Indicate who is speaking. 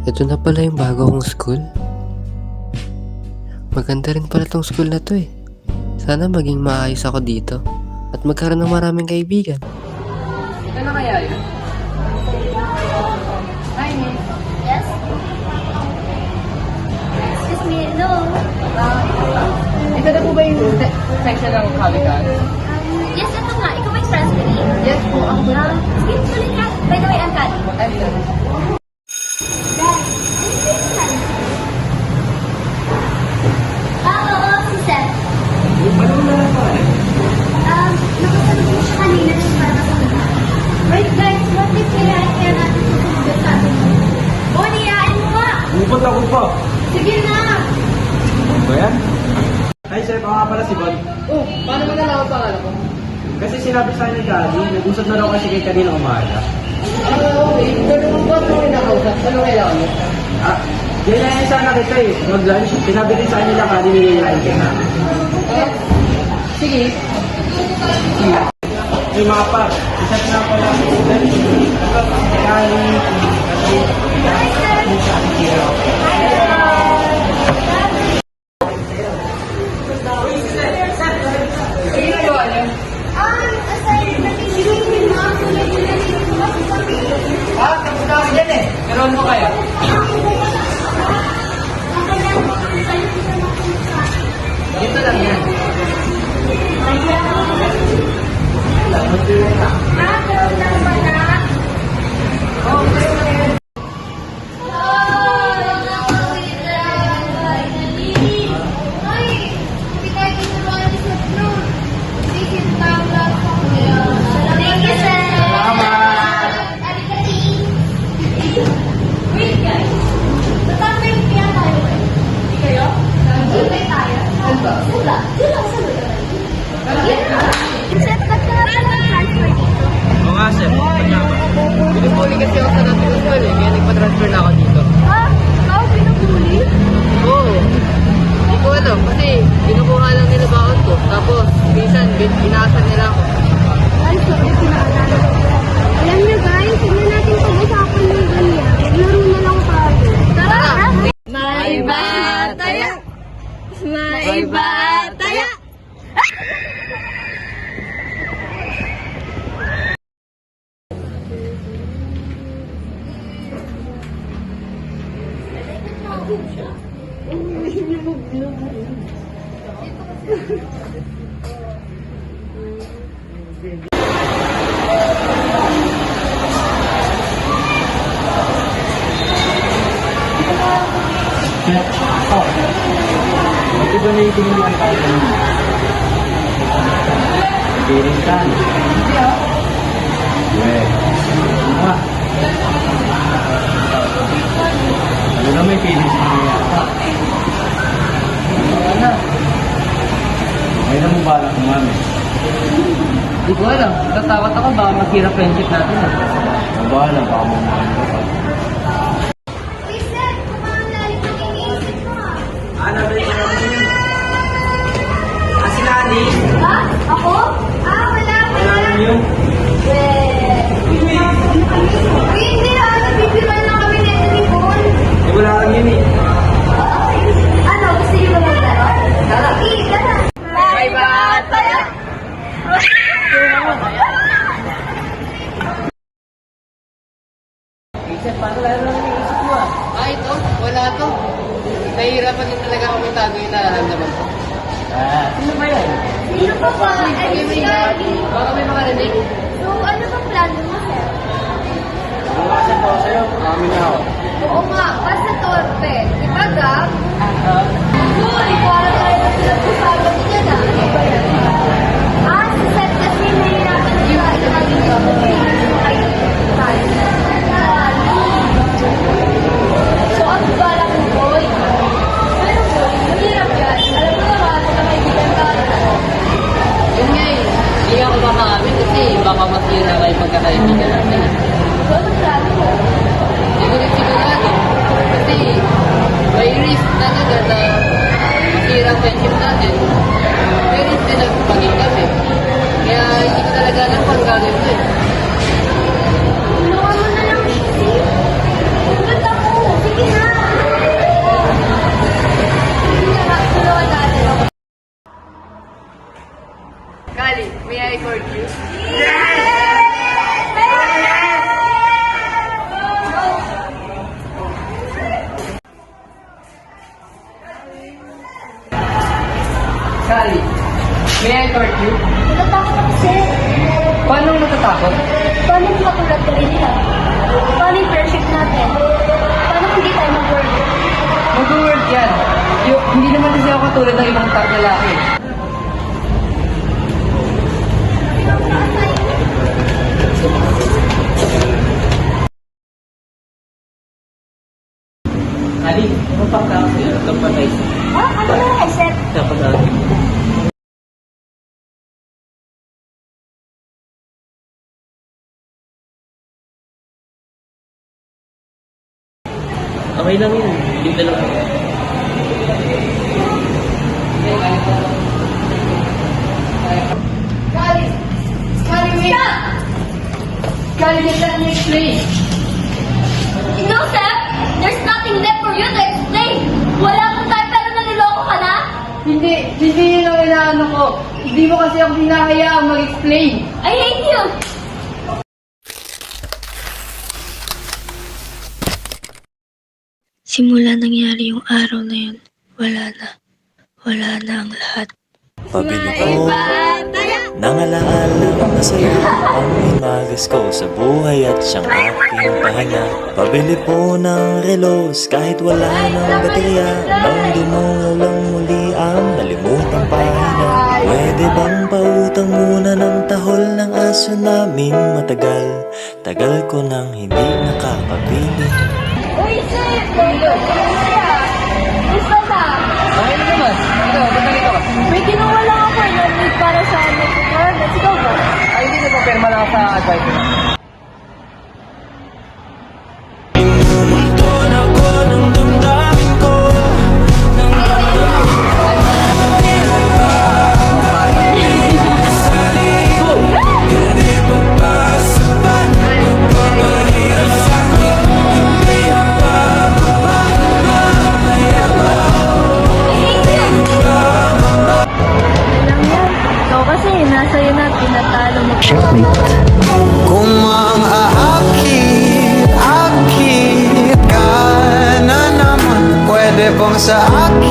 Speaker 1: Ito na pala yung bago kong school. Maganda rin pala tong school na to eh. Sana maging maayos ako dito at magkaroon ng maraming kaibigan.
Speaker 2: Ito na kaya yun? Hi, Miss.
Speaker 3: Yes? Excuse me, hello?
Speaker 2: Ito na po ba yung section ng Kavigan?
Speaker 3: Yes, ito nga. Ikaw ba yung transferee?
Speaker 2: Yes po, ako ba?
Speaker 3: Sige, tuloy ka. By the way, ang Kali.
Speaker 2: Ayun.
Speaker 3: Dad, oo, si Seth.
Speaker 2: Ano mo na lang pa eh?
Speaker 3: Nakasalubong siya kanina sa para sa mga. Wait guys, what if kaya natin susubugan sa atin? O, niyain mo nga!
Speaker 4: Upot ako pa.
Speaker 3: Sige na!
Speaker 4: Ba yan? Hi sir, ako nga pala si Bod.
Speaker 2: Oh, paano mo nalaman pangalan ko?
Speaker 4: Kasi sinabi sa akin ni Daddy, nag-usap na raw kasi kay kanina umaga.
Speaker 2: Okay. Pero kung ba ito yung nakausap, ano kailangan mo?
Speaker 4: Yayain sana kita eh, mag-lunch. Sinabi din sa akin nila Daddy, nilayain kita.
Speaker 2: Sige.
Speaker 4: Hey mga pa, isat na pala ako ulan.
Speaker 2: Sige na gawa niyo.
Speaker 3: Aside na pinigil yung mga kulay nila dito kasi sabi.
Speaker 2: Tapos na ako dyan eh. Meron mo kaya? Dito lang yan.
Speaker 4: Oo nga sir,
Speaker 2: Pinupuli kasi ako sa natin ng school eh. Kaya nagpa-transfer na ako dito. Oo. Hindi ko alam kasi kinukuha lang nila baon ko. Tapos, minsan, binasa nila ako.
Speaker 3: Alam niyo guys, tignan natin pag-usapan ng ganyan. Maglaro na lang tayo. Tara! May bataya! May bataya!
Speaker 4: Ito ba na yung pinilihan tayo kanina? Piling ka. Ano? Ano na may piling sa mga yata?
Speaker 2: Ano?
Speaker 4: May na mo balak kumami.
Speaker 2: Hindi ko alam. Tatakot ako baka maghirap friendship natin eh.
Speaker 4: Mabahala, baka mo mga
Speaker 3: Uy, Seth, kumang lalim na iniisip mo ah.
Speaker 4: Ano ba yung yun? Si Nani?
Speaker 3: Ha? Ako? Wala.
Speaker 4: Ano yun?
Speaker 3: Uy, hindi ah. Nagbibiruan lang kami nito ni Paul.
Speaker 4: Eh, wala lang yun eh.
Speaker 3: Ano, gusto niyo ba maglaro? Sige, tara. May bataya!
Speaker 2: Isip, paano lalo na naisip mo ah? Ito? Wala to. Nahihirapan din talaga ako may tago yung nararamdaman ko.
Speaker 4: Sino ba yan?
Speaker 3: Sino pa ba? Ay, si Carly.
Speaker 2: Baka may makarinig.
Speaker 3: So, ano bang plano mo, sir?
Speaker 4: Bukasan po sa'yo. Kami na ako.
Speaker 3: Oo nga, basta torpe. Diba, Gab? Uy, para tayo na pinag-usapan niya na. Ano ba yan? Si Seth kasi nahihirapan siya. Ay, tayo. So, ang balak mo, boy? Pero, boy, mahirap yan. Alam mo naman, kung nakaibigan tayo.
Speaker 2: Yun nga eh. Hindi ako makakamin kasi baka masira kayo pagkakaibigan natin.
Speaker 3: So, ano plano mo?
Speaker 2: Hindi ko rin sigurado. Kasi may risk talaga na masira ang friendship natin. May risk din nagpaging kami. Kaya hindi ko talaga alam kung gagawin ko eh.
Speaker 3: Tulungan mo na lang, Shizzy. Tulad ako. Sige,
Speaker 2: ako.
Speaker 3: Paano kung katulad ka rin nila? Paano yung friendship natin? Paano kung hindi tayo mag-work?
Speaker 2: Mag-work yan. Hindi naman kasi ako katulad ng ibang lalaki.
Speaker 4: Ali, ano pa ka sila? Kapatay.
Speaker 3: Ano na reset?
Speaker 4: Kapatay. Okay lang yun. Hindi na lang.
Speaker 2: Scully! Scully, wait! Scully, just let me explain.
Speaker 3: You know, Seth, there's nothing left for you to explain. Wala akong time pero naliloko ka na?
Speaker 2: Hindi yun ang inaano ko. Hindi mo kasi ako hinahayaang mag-explain.
Speaker 3: I hate you!
Speaker 5: Simula nangyari yung araw na yun, wala na ang lahat.
Speaker 6: Pabili ko ng alaalang masaya ang inagas ko sa buhay at siyang aking pahinga. Pabili po ng relos kahit wala ng baterya nang dumungaw lang muli ang nalimutang pahina. Pwede bang pautang muna ng tahol ng aso naming matagal? Tagal ko nang hindi nakakabili.
Speaker 3: Uy, Seth! Gusto na?
Speaker 2: Okay na naman. Ikaw, ba't nandito ka?
Speaker 3: May ginawa lang ako eh. Need para sa performance. Ikaw ba?
Speaker 2: Ay, hindi na perma lang sa advice mo.
Speaker 3: Ikaw kasi, nasa iyo na, tinatalo mo.
Speaker 7: Kung maaakit ka na naman, pwede bang sa akin